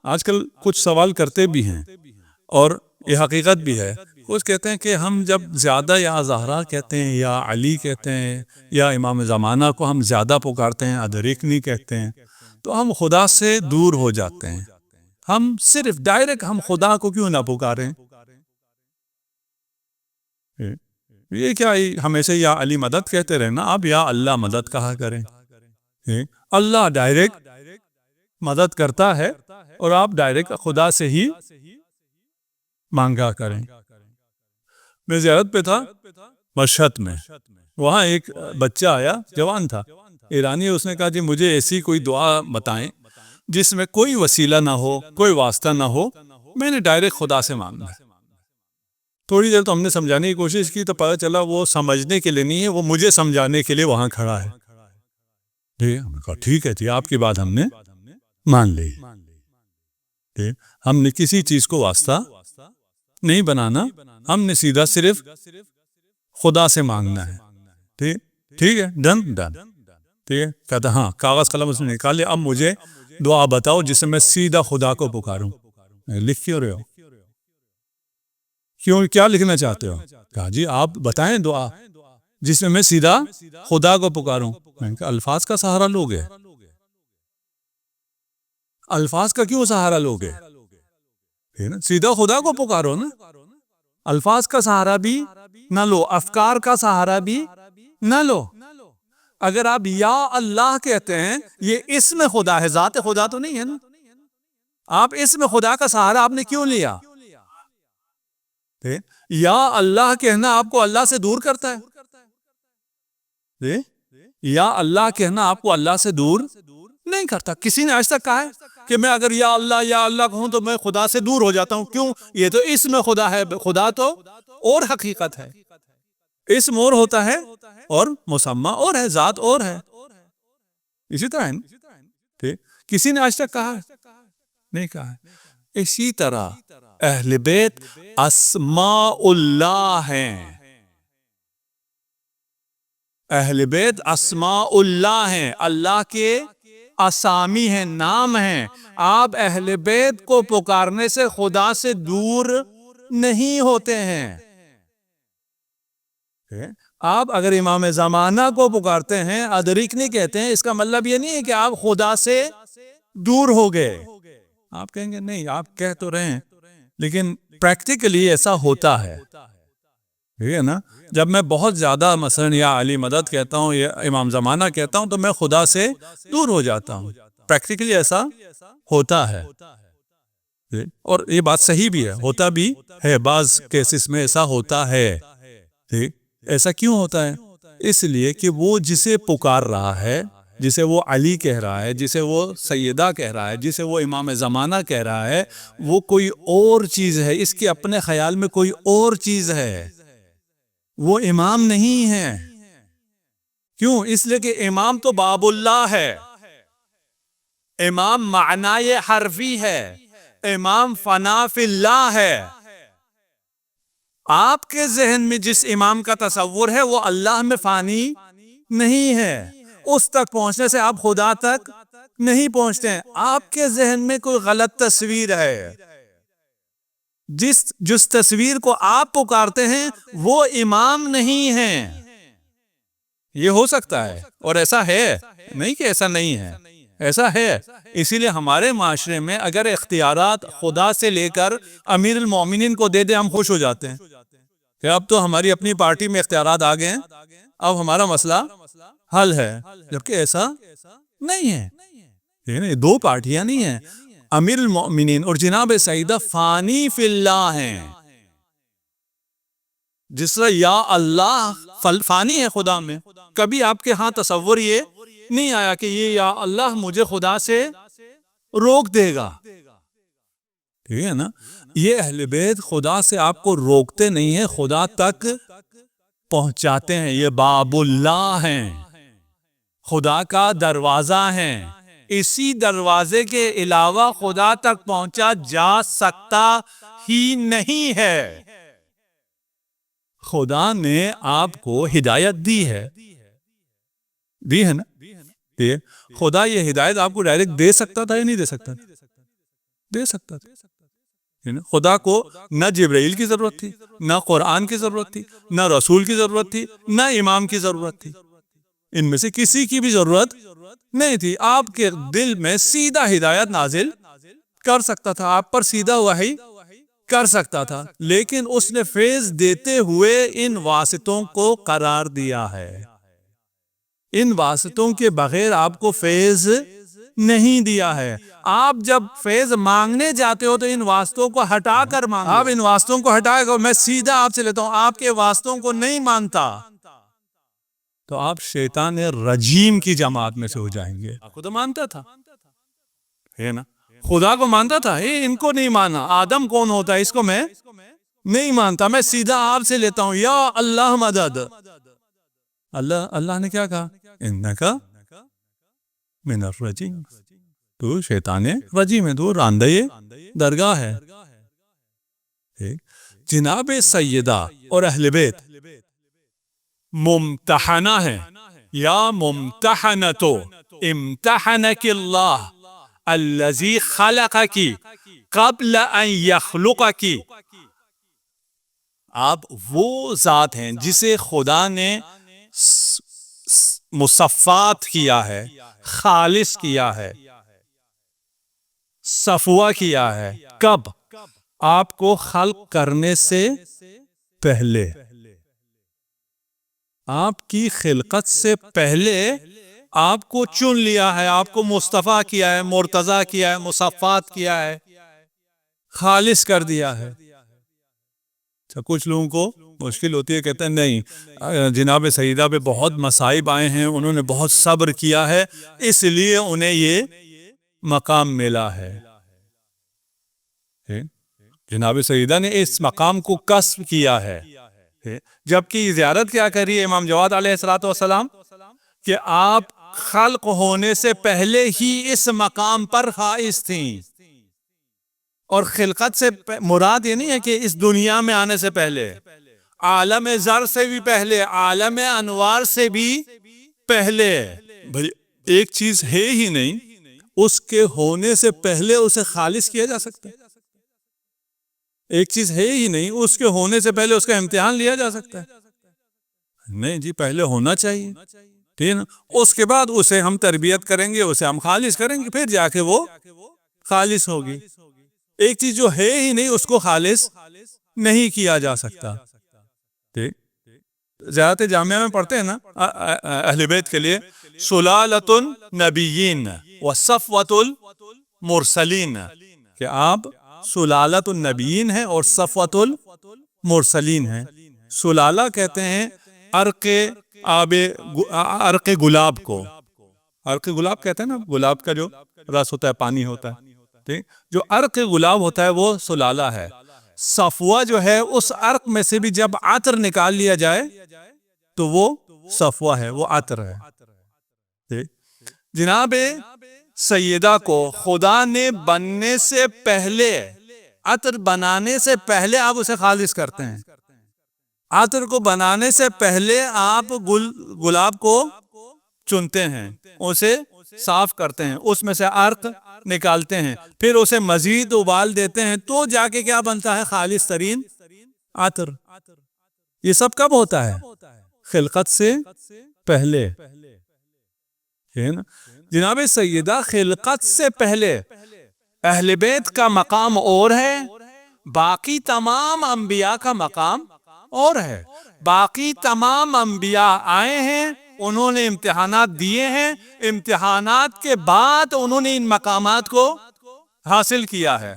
آج کل کچھ سوال کرتے بھی ہیں اور یہ حقیقت بھی ہے. کچھ کہتے ہیں کہ ہم جب زیادہ یا زہرا کہتے ہیں یا علی کہتے ہیں یا امام زمانہ کو ہم زیادہ پکارتے ہیں، ادریکنی کہتے ہیں، تو ہم خدا سے دور ہو جاتے ہیں. ہم صرف ڈائریکٹ ہم خدا کو کیوں نہ پکاریں؟ یہ کیا ہمیشہ یا علی مدد کہتے رہنا، آپ یا اللہ مدد کہا کریں. اللہ ڈائریکٹ مدد کرتا ہے اور آپ ڈائریکٹ خدا سے ہی مانگا کریں. میں زیارت پہ تھا مشہد میں، وہاں ایک بچہ آیا، جوان تھا، ایرانی. اس نے کہا جی مجھے ایسی کوئی دعا بتائیں جس میں کوئی وسیلہ نہ ہو، کوئی واسطہ نہ ہو، میں نے ڈائریکٹ خدا سے مانگنا ہے. تھوڑی دیر تو ہم نے سمجھانے کی کوشش کی تو پتہ چلا وہ سمجھنے کے لیے نہیں ہے، وہ مجھے سمجھانے کے لیے وہاں کھڑا ہے. ہم نے کہا ٹھیک ہے جی، آپ کی بات ہم نے مان لی. ہم نے کسی چیز کو واسطہ نہیں بنانا، ہم نے سیدھا صرف خدا سے مانگنا ہے. ٹھیک ہے، ڈن. ٹھیک ہے، کہتا ہاں، کاغذ قلم اس نے نکالے. اب مجھے دعا بتاؤ جس سے میں سیدھا خدا کو پکاروں. لکھ کیوں رہے ہو؟ کیا لکھنا چاہتے ہو؟ کہا جی آپ بتائیں دعا جس میں سیدھا خدا کو پکاروں. میں نے کہا الفاظ کا سہارا لوگے؟ الفاظ کا کیوں سہارا لوگے؟ سیدھا خدا کو پکارو نا. الفاظ کا سہارا بھی نہ لو، افکار کا سہارا بھی نہ لو. اگر آپ یا اللہ کہتے ہیں، یہ اسم خدا ہے، ذات خدا تو نہیں ہے نا. آپ اسم خدا کا سہارا آپ نے کیوں لیا؟ یا اللہ کہنا آپ کو اللہ سے دور کرتا ہے. یا اللہ کہنا آپ کو اللہ سے دور نہیں کرتا. کسی نے آج تک کہا ہے کہ میں اگر یا اللہ کہوں تو میں خدا سے دور ہو جاتا ہوں؟ کیوں؟ یہ تو اسم خدا ہے. خدا تو اور حقیقت ہے، اسم اور ہوتا ہے اور مسمى اور ہے، ذات اور ہے. اسی طرح ہے. کسی نے آج تک کہا ہے؟ نہیں کہا ہے. اسی طرح اہل بیت اسماء اللہ ہیں. اہل بیت اسماء اللہ ہیں، اللہ کے اسامی ہیں، نام ہیں. آپ اہل بیت کو پکارنے سے خدا سے دور نہیں ہوتے ہیں. آپ اگر امام زمانہ کو پکارتے ہیں، ادریکنی کہتے ہیں، اس کا مطلب یہ نہیں ہے کہ آپ خدا سے دور ہو گئے. آپ کہیں گے نہیں، آپ کہہ تو رہے ہیں لیکن پریکٹیکلی ایسا ہوتا ہے. ٹھیک ہے نا. جب میں بہت زیادہ مثلا یا علی مدد کہتا ہوں یا امام زمانہ کہتا ہوں تو میں خدا سے دور ہو جاتا ہوں. پریکٹیکلی ایسا ہوتا ہے اور یہ بات صحیح بھی ہے، ہوتا بھی ہے. بعض کیسز میں ایسا ہوتا ہے. ٹھیک، ایسا کیوں ہوتا ہے؟ اس لیے کہ وہ جسے پکار رہا ہے، جسے وہ علی کہہ رہا ہے، جسے وہ سیدہ کہہ رہا ہے، جسے وہ امام زمانہ کہہ رہا ہے، وہ کوئی اور چیز ہے. اس کے اپنے خیال میں کوئی اور چیز ہے، وہ امام نہیں ہے. کیوں؟ اس لیے کہ امام تو باب اللہ ہے. امام معنی حرفی ہے، امام فنا فی اللہ ہے. آپ کے ذہن میں جس امام کا تصور ہے وہ اللہ میں فانی نہیں ہے. اس تک پہنچنے سے آپ خدا تک نہیں پہنچتے ہیں. آپ کے ذہن میں کوئی غلط تصویر ہے. جس تصویر کو آپ پکارتے ہیں وہ امام نہیں ہے. یہ ہو سکتا ہے اور ایسا ہے، نہیں کہ ایسا نہیں ہے، ایسا ہے. اسی لیے ہمارے معاشرے میں اگر اختیارات خدا سے لے کر امیر المومنین کو دے دے ہم خوش ہو جاتے ہیں کہ اب تو ہماری اپنی پارٹی میں اختیارات آ گئے ہیں، اب ہمارا مسئلہ حل ہے. جبکہ ایسا نہیں ہے. دو پارٹیاں نہیں ہیں. امیر المومنین اور جناب سیدہ فانی فی اللہ ہیں. جس طرح یا اللہ فانی ہے خدا میں. کبھی آپ کے ہاں تصور یہ نہیں آیا کہ یہ یا اللہ مجھے خدا سے روک دے گا. ٹھیک ہے نا. یہ اہل بیت خدا سے آپ کو روکتے نہیں ہیں، خدا تک پہنچاتے ہیں. یہ باب اللہ ہیں، خدا کا دروازہ ہیں. اسی دروازے کے علاوہ خدا تک پہنچا جا سکتا ہی نہیں ہے. خدا نے آپ کو ہدایت دی ہے نا. خدا یہ ہدایت آپ کو ڈائریکٹ دے سکتا تھا یا نہیں دے سکتا تھا؟ دے سکتا تھا. خدا کو نہ جبرائیل کی ضرورت تھی، نہ قرآن کی ضرورت تھی، نہ رسول کی ضرورت تھی، نہ امام کی ضرورت تھی. ان میں سے کسی کی بھی ضرورت نہیں تھی. آپ کے دل میں سیدھا ہدایت نازل کر سکتا تھا، آپ پر سیدھا وحی کر سکتا تھا، لیکن اس نے فیض دیتے ہوئے ان واسطوں کو قرار دیا ہے. ان واسطوں کے بغیر آپ کو فیض نہیں دیا ہے. آپ جب فیض مانگنے جاتے ہو تو ان واسطوں کو ہٹا کر مانگو. آپ ان واسطوں کو ہٹا کر، میں سیدھا آپ سے لیتا ہوں، آپ کے واسطوں کو نہیں مانتا تو آپ شیطان رجیم کی جماعت میں سے ہو جائیں گے. خود مانتا تھا ہے نا، خدا کو مانتا تھا، ان کو نہیں مانا. آدم کون ہوتا ہے اس کو میں نہیں مانتا، میں سیدھا آپ سے لیتا ہوں، یا اللہ مدد. اللہ نے کیا کہا؟ انکا من الرجیم، تو شیطان رجیم ہے، تو راندہ درگاہ ہے. جناب سیدہ اور اہل بیت ممتحنہ ہے. یا ممتحنتو امتحنک اللہ الذی خلقکی قبل ان یخلقکی. آپ وہ ذات ہیں جسے خدا نے مصفات کیا ہے، خالص کیا ہے، صفوہ کیا ہے. کب؟ آپ کو خلق کرنے سے پہلے، آپ کی خلقت سے پہلے آپ کو چن لیا ہے، آپ کو مصطفیٰ کیا ہے، مرتضیٰ کیا ہے، مصفات کیا ہے، خالص کر دیا ہے. کچھ لوگوں کو مشکل ہوتی ہے، کہتے ہیں نہیں، جناب سیدہ پہ بہت مصائب آئے ہیں، انہوں نے بہت صبر کیا ہے، اس لیے انہیں یہ مقام ملا ہے. جناب سیدہ نے اس مقام کو کسب کیا ہے. جبکہ زیارت کیا کری ہے امام جواد علیہ السلام کہ آپ خلق ہونے سے پہلے ہی اس مقام پر فائز تھیں. اور خلقت سے مراد یہ نہیں ہے کہ اس دنیا میں آنے سے پہلے، عالم ذر سے بھی پہلے، عالم انوار سے بھی پہلے. ایک چیز ہے ہی نہیں، اس کے ہونے سے پہلے اسے خالص کیا جا سکتا ہے. ایک چیز ہے ہی نہیں، اس کے ہونے سے پہلے اس کا امتحان لیا جا سکتا ہے. نہیں جی، پہلے ہونا چاہیے، ٹھیک ہے نا. اس کے بعد اسے ہم تربیت کریں گے، اسے ہم خالص کریں گے، پھر جا کے وہ خالص ہوگی. ایک چیز جو ہے ہی نہیں، اس کو خالص نہیں کیا جا سکتا. ٹھیک، زیادت جامعہ میں پڑھتے ہیں نا اہل بیت کے لیے، سلالۃ النبیین وصفوۃ المرسلین، کہ آپ سلالۃ النبیین ہیں اور صفوۃ المرسلین ہیں. سلالہ کہتے ہیں عرق گلاب کو، عرق گلاب کہتے ہیں نا، گلاب کا جو رس ہوتا ہے، پانی ہوتا ہے، ٹھیک، جو عرق گلاب ہوتا ہے وہ سلالہ ہے. صفوہ جو ہے، اس عرق میں سے بھی جب عطر نکال لیا جائے تو وہ صفوہ ہے، وہ عطر ہے. جناب سیدہ کو خدا نے بننے سے پہلے، عطر بنانے سے پہلے آپ اسے خالص کرتے ہیں. عطر کو بنانے سے پہلے آپ گلاب کو چنتے ہیں، اسے صاف کرتے ہیں، اس میں سے عرق نکالتے ہیں، پھر اسے مزید ابال دیتے ہیں، تو جا کے کیا بنتا ہے؟ خالص ترین عطر. یہ سب کب ہوتا ہے؟ خلقت سے پہلے. جناب سیدہ خلقت سے پہلے، اہل بیت کا مقام اور ہے، باقی تمام انبیاء کا مقام اور ہے. باقی تمام انبیاء آئے ہیں، انہوں نے امتحانات دیے ہیں، امتحانات کے بعد انہوں نے ان مقامات کو حاصل کیا ہے.